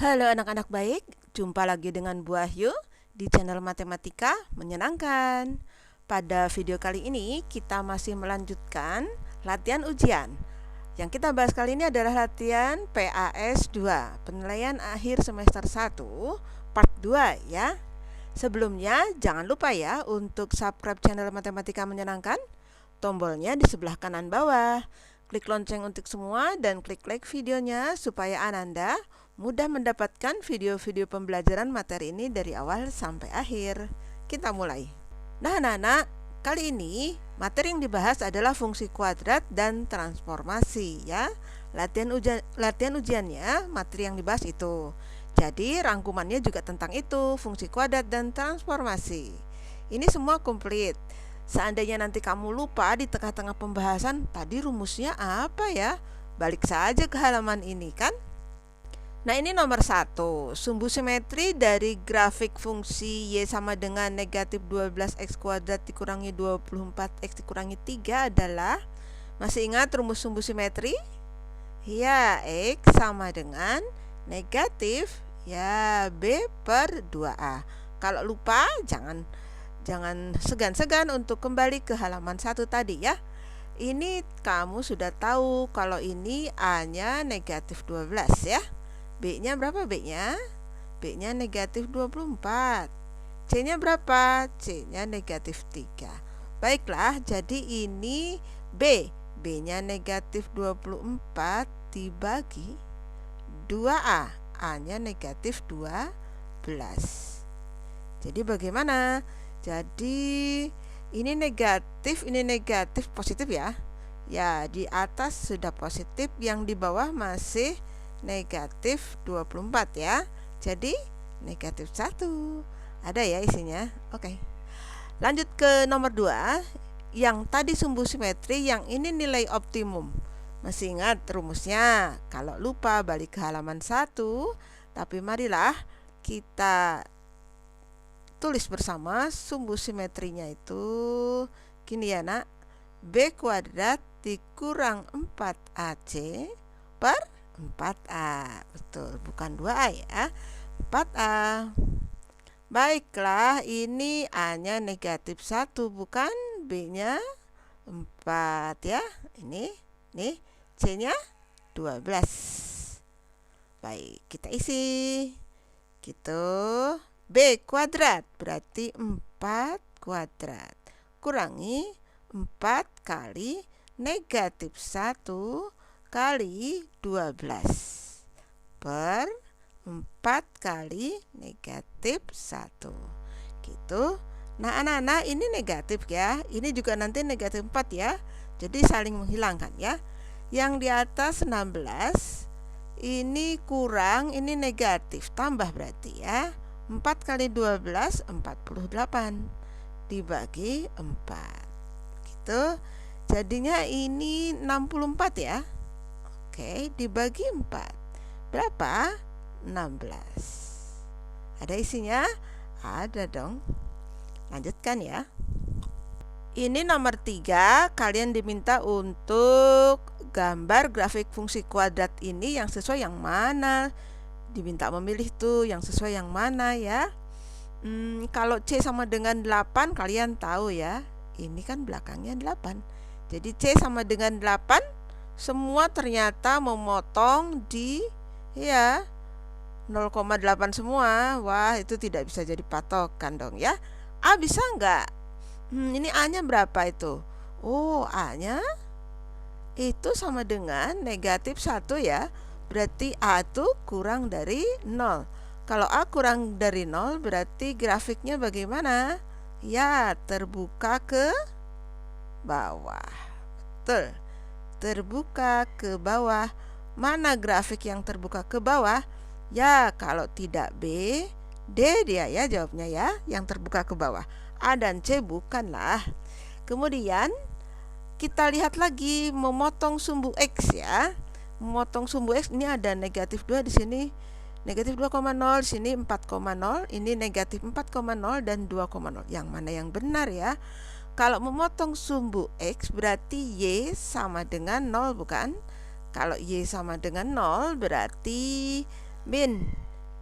Halo anak-anak baik, jumpa lagi dengan Bu Ahyu di channel Matematika Menyenangkan. Pada video kali ini kita masih melanjutkan latihan ujian. Yang kita bahas kali ini adalah latihan PAS 2, penilaian akhir semester 1, part 2 ya. Sebelumnya jangan lupa ya untuk subscribe channel Matematika Menyenangkan. Tombolnya di sebelah kanan bawah. Klik lonceng untuk semua dan klik like videonya supaya Ananda mudah mendapatkan video-video pembelajaran materi ini dari awal sampai akhir. Kita mulai. Nah, anak-anak, kali ini materi yang dibahas adalah fungsi kuadrat dan transformasi ya. Latihan ujiannya, materi yang dibahas itu. Jadi rangkumannya juga tentang itu, fungsi kuadrat dan transformasi. Ini semua komplit. Seandainya nanti kamu lupa di tengah-tengah pembahasan, tadi rumusnya apa ya? Balik saja ke halaman ini kan? Nah, ini nomor 1. Sumbu simetri dari grafik fungsi Y sama dengan negatif 12x kuadrat dikurangi 24x dikurangi 3 adalah, masih ingat rumus sumbu simetri? Ya, X sama dengan negatif ya B per 2A. Kalau lupa jangan segan-segan untuk kembali ke halaman 1 tadi ya. Ini kamu sudah tahu kalau ini A-nya negatif 12 ya. B-nya berapa B-nya? B-nya negatif 24. C-nya berapa? C-nya negatif 3. Baiklah, jadi ini B. B-nya negatif 24 dibagi 2A. A-nya negatif 12. Jadi bagaimana? Jadi ini negatif, positif ya. Ya, di atas sudah positif, yang di bawah masih negatif 24 ya. Jadi negatif 1. Ada ya isinya. Oke. Lanjut ke nomor 2. Yang tadi sumbu simetri, yang ini nilai optimum. Masih ingat rumusnya? Kalau lupa balik ke halaman 1. Tapi marilah kita tulis bersama sumbu simetrinya itu gini ya nak, B kuadrat dikurang 4AC per 4A. Betul, bukan 2A ya, 4A. Baiklah, ini A-nya negatif 1 bukan, B-nya 4 ya. Ini C-nya 12. Baik, kita isi gitu. B kuadrat berarti 4 kuadrat kurangi 4 kali negatif 1 kali 12 per 4 kali negatif 1 gitu. Nah anak-anak, ini negatif ya, ini juga nanti negatif 4 ya, jadi saling menghilangkan ya. Yang di atas 16, ini kurang, ini negatif, tambah berarti ya. 4 kali 12, 48 dibagi 4 gitu. Jadinya ini 64 ya. Oke, dibagi 4 berapa? 16. Ada isinya? Ada dong. Lanjutkan ya. Ini nomor 3, kalian diminta untuk gambar grafik fungsi kuadrat ini yang sesuai yang mana. Diminta memilih tuh yang sesuai yang mana ya. Kalau C sama dengan 8 kalian tahu ya, ini kan belakangnya 8. Jadi C sama dengan 8, semua ternyata memotong di ya 0,8 semua. Wah, itu tidak bisa jadi patokan dong ya. A bisa enggak? Ini A-nya berapa itu? Oh, A-nya itu sama dengan negatif 1 ya. Berarti A itu kurang dari 0. Kalau A kurang dari 0 berarti grafiknya bagaimana? Ya, terbuka ke bawah. Betul, terbuka ke bawah. Mana grafik yang terbuka ke bawah? Ya, kalau tidak B, D dia ya jawabnya ya, yang terbuka ke bawah. A dan C bukanlah. Kemudian kita lihat lagi memotong sumbu X ya. Memotong sumbu X, ini ada negatif 2 di sini, negatif 2,0 di sini 4,0, ini negatif 4,0 dan 2,0. Yang mana yang benar ya? Kalau memotong sumbu X berarti Y sama dengan 0 bukan? Kalau Y sama dengan 0 berarti min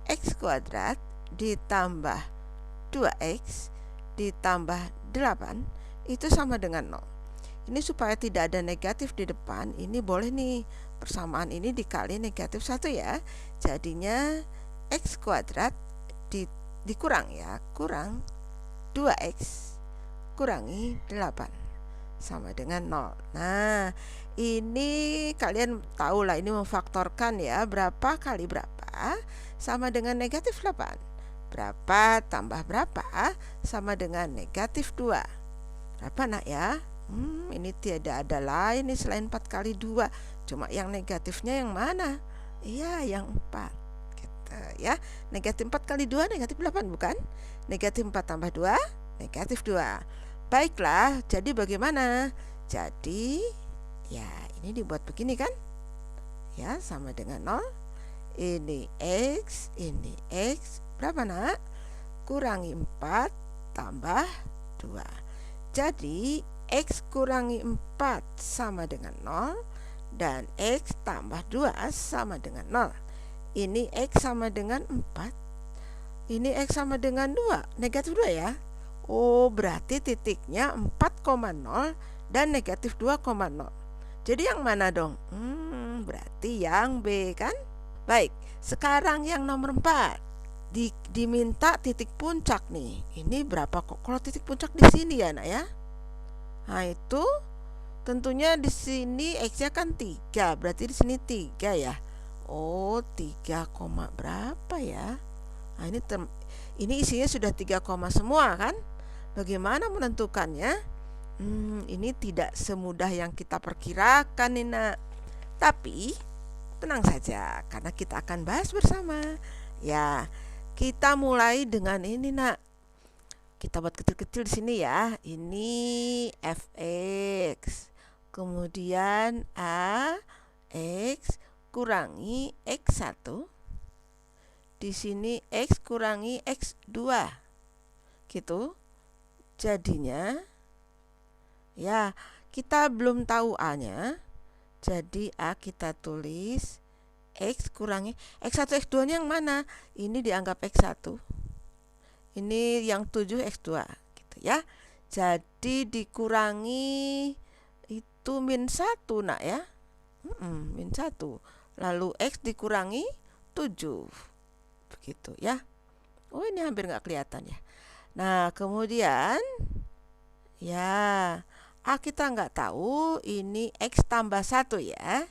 X kuadrat ditambah 2X ditambah 8 itu sama dengan 0. Ini supaya tidak ada negatif di depan, ini boleh nih persamaan ini dikali negatif 1 ya. Jadinya X kuadrat dikurang ya, kurang 2X kurangi 8 sama dengan 0. Nah, ini kalian tahu lah, ini memfaktorkan ya, berapa kali berapa sama dengan negatif 8. Berapa tambah berapa sama dengan negatif 2. Berapa nak ya? Ini tidak ada lain nih selain 4 kali 2. Cuma yang negatifnya yang mana? Iya, yang 4 gitu ya. Negatif 4 kali 2 negatif 8 bukan? Negatif 4 tambah 2 negatif 2. Baiklah, jadi bagaimana? Jadi ya ini dibuat begini kan? Ya, sama dengan 0. Ini X, berapa nak? Kurangi 4 tambah 2. Jadi X kurangi 4 sama dengan 0 dan X tambah 2 sama dengan 0. Ini X sama dengan 4, ini X sama dengan 2, negatif 2 ya. Oh, berarti titiknya 4,0 dan negatif 2,0. Jadi yang mana dong? Berarti yang B kan? Baik, sekarang yang nomor 4 diminta titik puncak nih. Ini berapa kok? Kalau titik puncak di sini ya nak ya. Nah itu tentunya di sini X-nya kan 3, berarti di sini 3 ya. Oh, 3, berapa ya? Nah ini isinya sudah 3 semua kan? Bagaimana menentukannya? Ini tidak semudah yang kita perkirakan nih nak. Tapi tenang saja, karena kita akan bahas bersama. Ya, kita mulai dengan ini nak. Kita buat kecil-kecil di sini ya. Ini fx. Kemudian ax kurangi x1. Di sini x kurangi x2. Gitu. Jadinya ya, kita belum tahu a-nya. Jadi a kita tulis X kurangi X1 X2 nya yang mana? Ini dianggap X1. Ini yang 7 X2 gitu ya. Jadi dikurangi itu min 1 nak ya. Min 1. Lalu X dikurangi 7. Begitu ya. Oh, ini hampir nggak kelihatan ya. Nah, kemudian ya, A kita nggak tahu, ini X tambah 1 ya.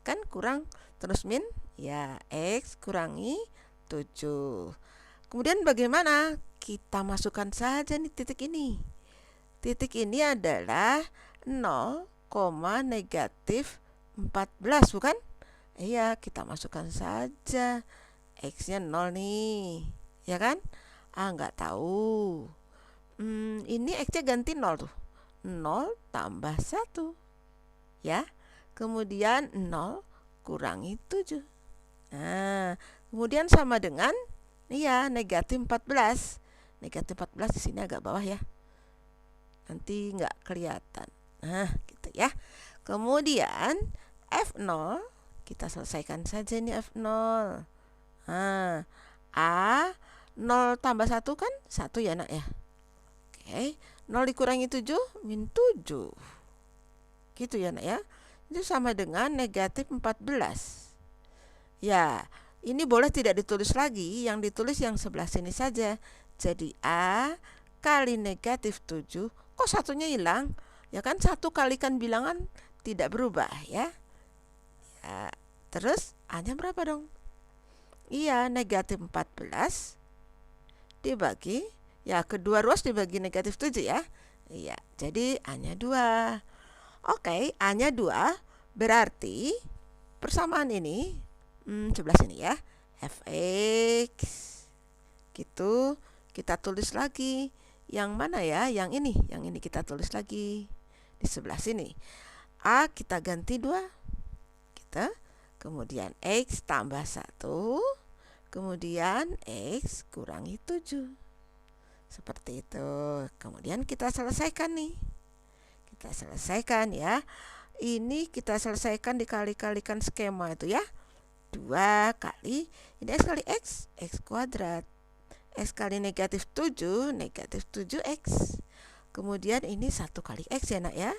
Kan kurang terus min, ya X kurangi 7. Kemudian bagaimana? Kita masukkan saja nih titik ini. Titik ini adalah 0, negatif 14 bukan? Iya, kita masukkan saja. X-nya 0 nih, ya kan? A nggak tahu. Ini X-nya ganti 0 tuh. 0 tambah 1 ya. Kemudian 0 kurangi 7. Nah, kemudian sama dengan iya, negatif 14. Negatif 14 di sini agak bawah ya. Nanti nggak kelihatan. Nah, gitu ya. Kemudian F0 kita selesaikan saja ini F0. Nah, A 0 tambah 1 kan 1 ya nak ya. Oke, 0 dikurangi 7 min 7. Gitu ya nak ya. Itu sama dengan negatif 14. Ya, ini boleh tidak ditulis lagi, yang ditulis yang sebelah sini saja. Jadi A kali negatif 7. Kok satunya hilang? Ya kan, 1 kalikan bilangan tidak berubah ya. Ya, terus A-nya berapa dong? Iya, negatif 14 dibagi, ya kedua ruas dibagi negatif 7 ya. Iya, jadi A-nya 2. Oke, A-nya 2 berarti persamaan ini sebelah sini ya. Fx gitu, kita tulis lagi. Yang mana ya? Yang ini kita tulis lagi di sebelah sini. A kita ganti 2. Kita kemudian X tambah 1. Kemudian X kurangi 7. Seperti itu. Kemudian kita selesaikan nih. Kita selesaikan ya. Ini kita selesaikan dikali-kalikan skema itu ya. 2 kali, ini X kali X, X kuadrat. X kali negatif 7, negatif 7X. Kemudian ini 1 kali X ya nak ya,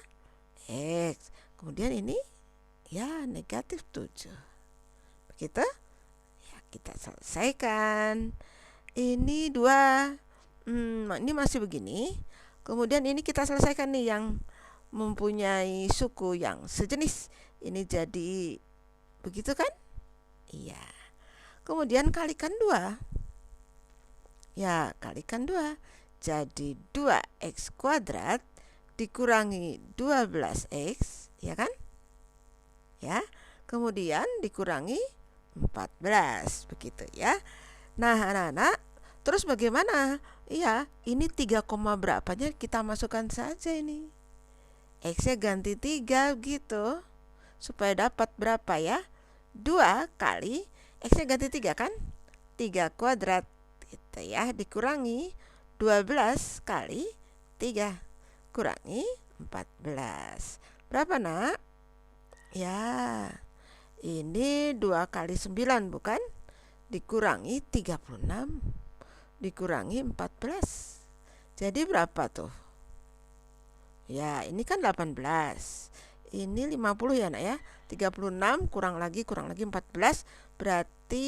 X. Kemudian ini ya negatif 7. Begitu? Ya, kita selesaikan. Ini 2. Ini masih begini. Kemudian ini kita selesaikan nih yang mempunyai suku yang sejenis. Ini jadi begitu kan? Iya. Kemudian kalikan 2. Ya, kalikan 2. Jadi 2X kuadrat dikurangi 12X, ya kan? Ya. Kemudian dikurangi 14, begitu ya. Nah, anak-anak, terus bagaimana? Iya, ini 3, berapanya kita masukkan saja ini. X-nya ganti 3 gitu. Supaya dapat berapa ya? 2 kali X-nya ganti 3 kan? 3 kuadrat gitu ya, dikurangi 12 kali 3 kurangi 14. Berapa nak? Ya, ini 2 kali 9 bukan? Dikurangi 36 dikurangi 14. Jadi berapa tuh? Ya, ini kan 18. Ini 50 ya nak ya. 36 kurang lagi 14. Berarti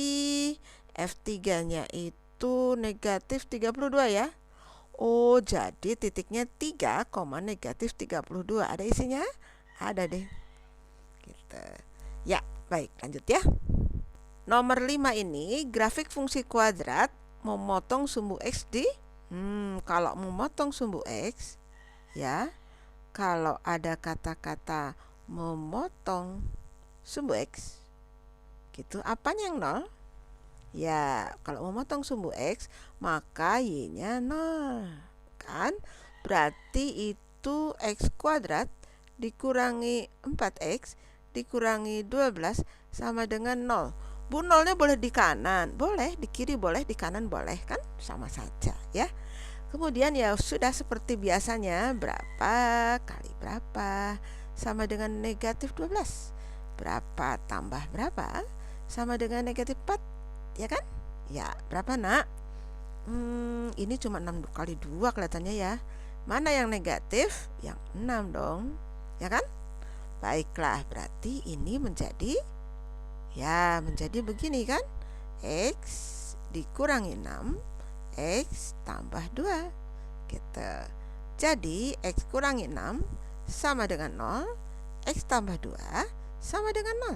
F3-nya itu negatif 32 ya. Oh, jadi titiknya 3, negatif 32. Ada isinya? Ada deh. Gitu. Ya, baik, lanjut ya. Nomor 5 ini grafik fungsi kuadrat memotong sumbu X di kalau memotong sumbu X ya, kalau ada kata-kata memotong sumbu X gitu, apanya yang 0? Ya, kalau memotong sumbu X maka Y-nya 0 kan? Berarti itu X kuadrat dikurangi 4X dikurangi 12 sama dengan 0. Bu, nolnya boleh di kanan, boleh di kiri, boleh di kanan, boleh kan? Sama saja ya. Kemudian ya sudah seperti biasanya, berapa kali berapa sama dengan negatif 12. Berapa tambah berapa sama dengan negatif 4, ya kan? Ya, berapa nak? Ini cuma 6 kali 2 kelihatannya ya. Mana yang negatif? Yang 6 dong, ya kan? Baiklah, berarti ini menjadi begini kan? X dikurangi 6, X tambah 2 gitu. Jadi X kurangi 6 sama dengan 0, X tambah 2 sama dengan 0.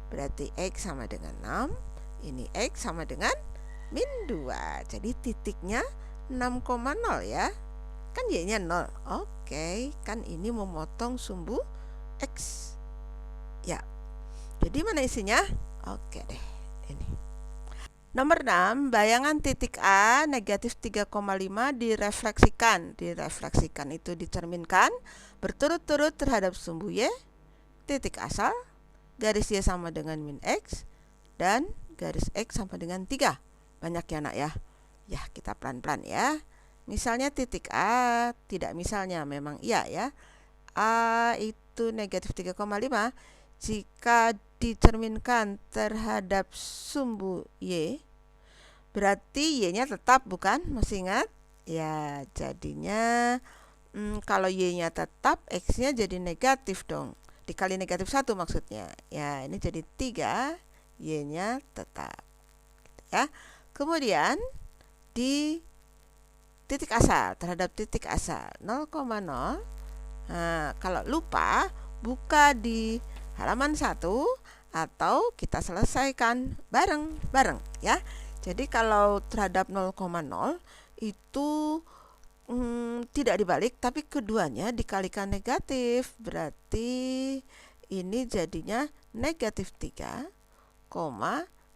Berarti X sama dengan 6, ini X sama dengan min 2. Jadi titiknya 6,0 ya. Kan Y-nya 0. Oke, kan ini memotong sumbu X. Ya. Jadi mana isinya? Oke deh, ini. Nomor 6, bayangan titik A negatif 3,5 direfleksikan. Direfleksikan itu dicerminkan berturut-turut terhadap sumbu Y, titik asal, garis Y sama dengan min X, dan garis X sama dengan 3. Banyak ya nak ya. Ya, kita pelan-pelan ya. Misalnya titik A, tidak misalnya, memang iya ya. A itu negatif 3,5 jika dicerminkan terhadap sumbu Y, berarti Y-nya tetap bukan? Masih ingat? Ya, jadinya kalau Y-nya tetap, X-nya jadi negatif dong. Dikali negatif 1 maksudnya. Ya, ini jadi 3, Y-nya tetap. Ya. Kemudian di titik asal, terhadap titik asal 0,0. Nah, kalau lupa, buka di halaman 1 atau kita selesaikan bareng-bareng ya. Jadi kalau terhadap 0,0 itu tidak dibalik, tapi keduanya dikalikan negatif. Berarti ini jadinya negatif 3,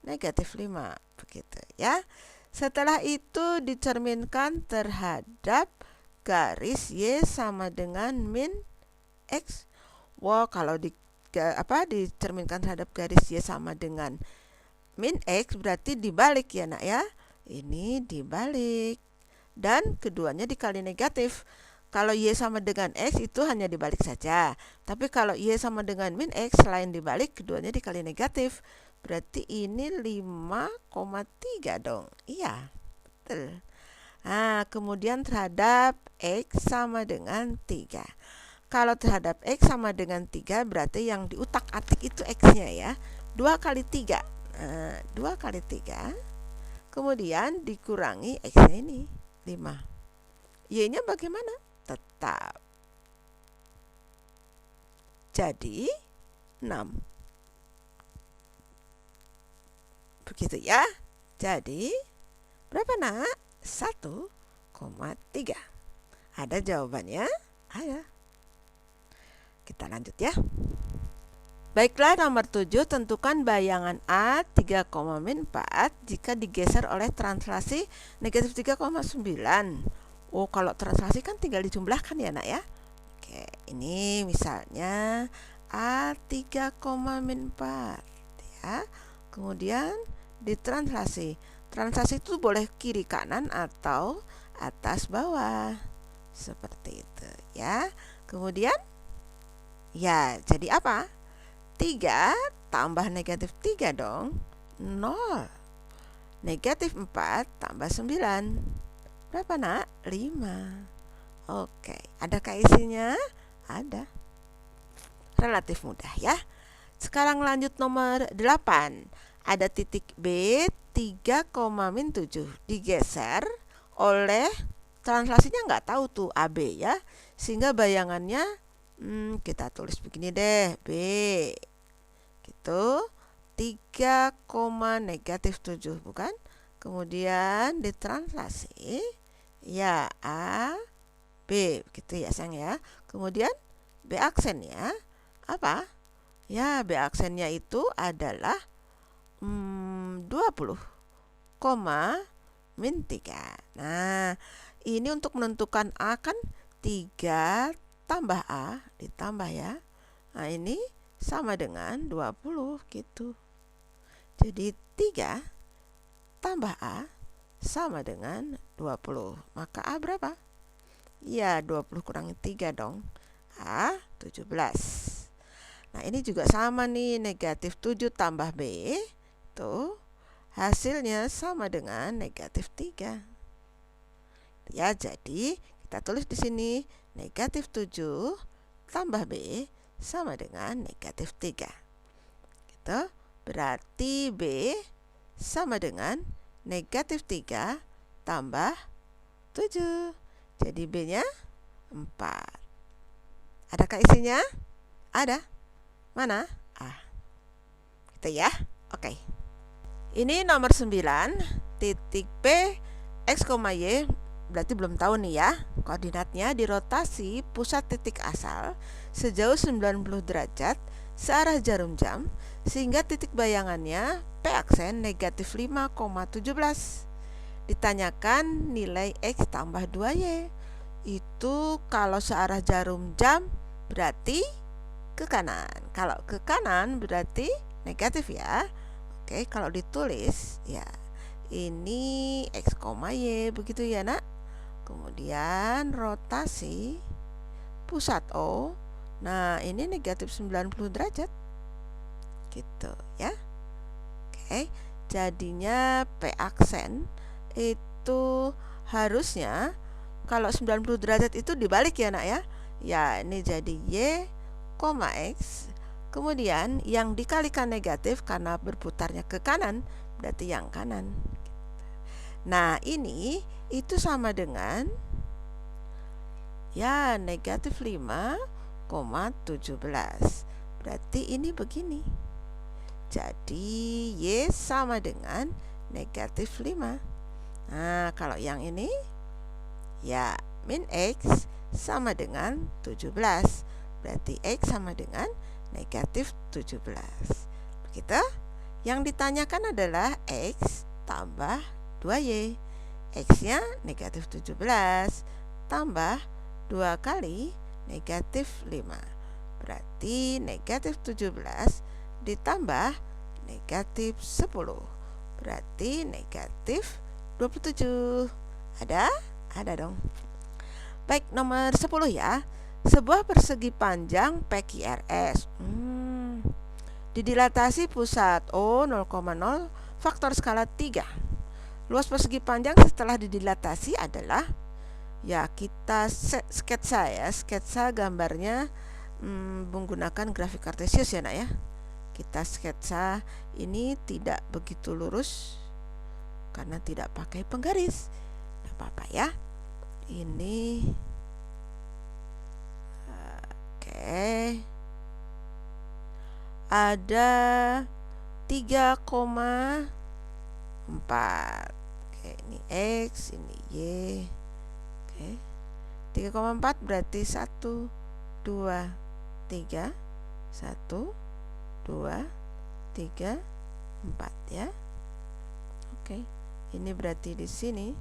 negatif 5 begitu ya. Setelah itu dicerminkan terhadap garis Y sama dengan min X. Wah, kalau dicerminkan terhadap garis Y sama dengan min X berarti dibalik ya nak ya. Ini dibalik. Dan keduanya dikali negatif. Kalau Y sama dengan X itu hanya dibalik saja. Tapi kalau Y sama dengan min X, selain dibalik, keduanya dikali negatif. Berarti ini 5,3 dong. Iya, betul. Nah, kemudian terhadap X sama dengan 3. Kalau terhadap X sama dengan 3 berarti yang diutak-atik itu X-nya ya. 2 kali 3. Nah, 2 kali 3. Kemudian dikurangi X-nya ini 5. Y-nya bagaimana? Tetap. Jadi 6. Begitu ya. Jadi berapa nak? 1,3. Ada jawabannya? Ada. Kita lanjut ya. Baiklah, nomor 7, tentukan bayangan A 3,4 jika digeser oleh translasi negatif 3,9. Oh, kalau translasi kan tinggal dijumlahkan ya nak ya. Oke, ini misalnya A 3,4 ya. Kemudian ditranslasi. Translasi itu boleh kiri kanan atau atas bawah. Seperti itu ya. Kemudian ya, jadi apa? 3 tambah negatif 3 dong. 0. Negatif 4 tambah 9. Berapa nak? 5. Oke, adakah isinya? Ada. Relatif mudah ya. Sekarang lanjut nomor 8. Ada titik B 3,7 digeser oleh translasinya nggak tahu tuh AB ya, sehingga bayangannya kita tulis begini deh, B gitu 3, negatif 7 bukan, kemudian ditranslasi ya A B gitu ya sayang ya. Kemudian B aksennya apa ya? B aksennya itu adalah 20, min 3. Nah, ini untuk menentukan A kan 3 tambah A ditambah ya. Nah, ini sama dengan 20 gitu. Jadi 3 tambah A sama dengan 20. Maka A berapa? Ya, 20 kurangi 3 dong. A 17. Nah, ini juga sama nih, negatif 7 tambah B tuh hasilnya sama dengan negatif 3. Ya, jadi kita tulis di sini negatif 7 tambah B sama dengan negatif 3. Gitu. Berarti B sama dengan negatif 3 tambah 7. Jadi B-nya 4. Adakah isinya? Ada. Mana? A. Gitu ya. Oke. Ini nomor 9, titik P X, Y, berarti belum tahu nih ya. Koordinatnya dirotasi pusat titik asal sejauh 90 derajat searah jarum jam, sehingga titik bayangannya P aksen negatif 5,17. Ditanyakan nilai X tambah 2Y. Itu kalau searah jarum jam berarti ke kanan. Kalau ke kanan berarti negatif ya. Oke, kalau ditulis ya ini X, Y begitu ya nak. Kemudian rotasi pusat O. Nah, ini negatif 90 derajat. Gitu ya. Oke, jadinya P aksen itu harusnya kalau 90 derajat itu dibalik ya nak ya. Ya, ini jadi Y, X. Kemudian yang dikalikan negatif karena berputarnya ke kanan berarti yang kanan. Nah, ini itu sama dengan ya negatif 5,17. Berarti ini begini. Jadi Y sama dengan negatif 5. Nah, kalau yang ini ya min X sama dengan 17. Berarti X sama dengan negatif 17. Begitu. Yang ditanyakan adalah X tambah 2Y. X-nya negatif 17 tambah 2 kali negatif 5. Berarti negatif 17 ditambah negatif 10. Berarti negatif 27. Ada? Ada dong. Baik, nomor 10 ya. Sebuah persegi panjang PQRS. Didilatasi pusat O 0,0 faktor skala 3. Luas persegi panjang setelah didilatasi adalah, ya kita sketsa ya, sketsa gambarnya menggunakan grafik kartesius ya nak ya. Kita sketsa, ini tidak begitu lurus karena tidak pakai penggaris, tidak apa-apa ya. Ini oke, ada 3,4. Oke, ini X, ini Y. Oke, 3,4 berarti 1, 2, 3, 1, 2, 3, 4 ya. Oke, ini berarti di sini.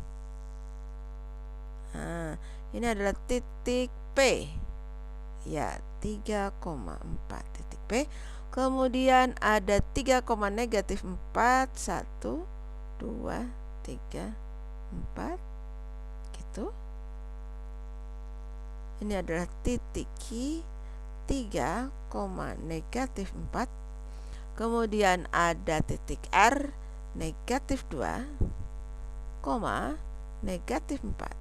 Nah, ini adalah titik P. Ya, 3,4 titik P. Kemudian ada 3, negatif 4, 1, 2, 3, 4 gitu. Ini adalah titik Q, 3, negatif 4. Kemudian ada titik R, negatif 2, negatif 4.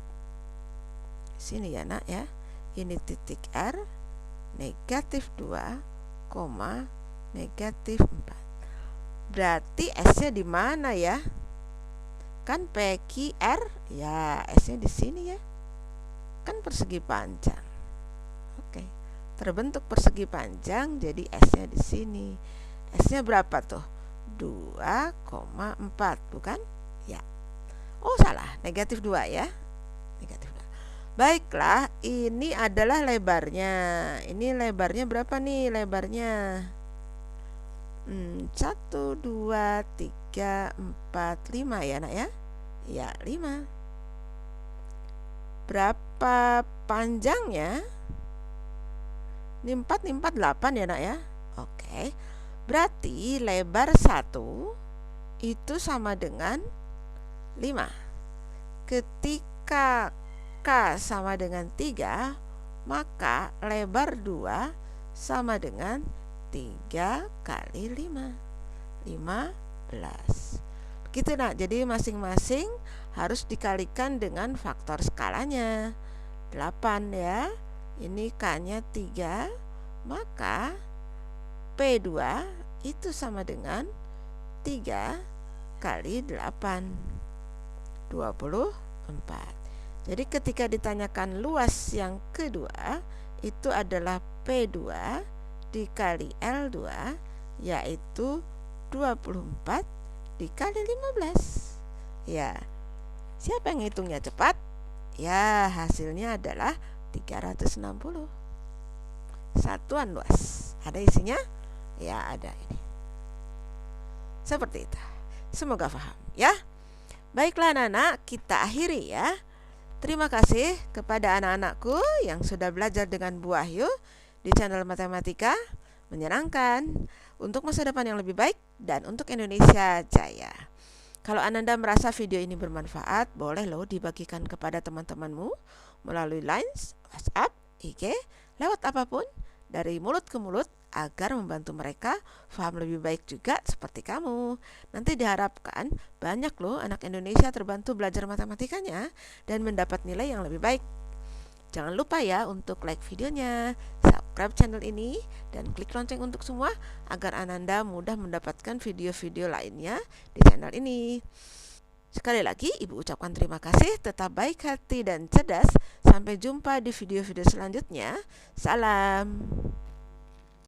Sini ya nak ya. Ini titik R, negatif 2, negatif 4. Berarti S-nya di mana ya? Kan PQR, ya S-nya di sini ya. Kan persegi panjang. Oke. Terbentuk persegi panjang, jadi S-nya di sini. S-nya berapa tuh? 2,4, bukan? Ya. Oh, salah, negatif 2 ya. Negatif 2. Baiklah, ini adalah lebarnya. Ini lebarnya berapa nih lebarnya? 1, 2, 3, 4, 5 ya nak ya? Ya, 5. Berapa panjangnya? Ini 4, 8 ya nak ya? Oke. Berarti lebar 1 itu sama dengan 5. Ketika K sama dengan 3, maka lebar 2 sama dengan 3 kali 5, 15. Begitu nak, jadi masing-masing harus dikalikan dengan faktor skalanya 8 ya. Ini K-nya 3, maka P2 itu sama dengan 3 kali 8, 24. Jadi ketika ditanyakan luas yang kedua, itu adalah P2 dikali L2, yaitu 24 dikali 15. Ya, siapa yang ngitungnya cepat? Ya, hasilnya adalah 360. Satuan luas. Ada isinya? Ya, ada ini. Seperti itu. Semoga paham ya. Baiklah anak-anak, kita akhiri ya. Terima kasih kepada anak-anakku yang sudah belajar dengan Bu Wahyu di channel Matematika Menyenangkan untuk masa depan yang lebih baik dan untuk Indonesia Jaya. Kalau Ananda merasa video ini bermanfaat, boleh loh dibagikan kepada teman-temanmu melalui line, WhatsApp, IG, lewat apapun, dari mulut ke mulut, agar membantu mereka paham lebih baik juga seperti kamu. Nanti diharapkan banyak loh anak Indonesia terbantu belajar matematikanya dan mendapat nilai yang lebih baik. Jangan lupa ya untuk like videonya, subscribe channel ini, dan klik lonceng untuk semua agar Ananda mudah mendapatkan video-video lainnya di channel ini. Sekali lagi, Ibu ucapkan terima kasih, tetap baik hati dan cerdas. Sampai jumpa di video-video selanjutnya. Salam.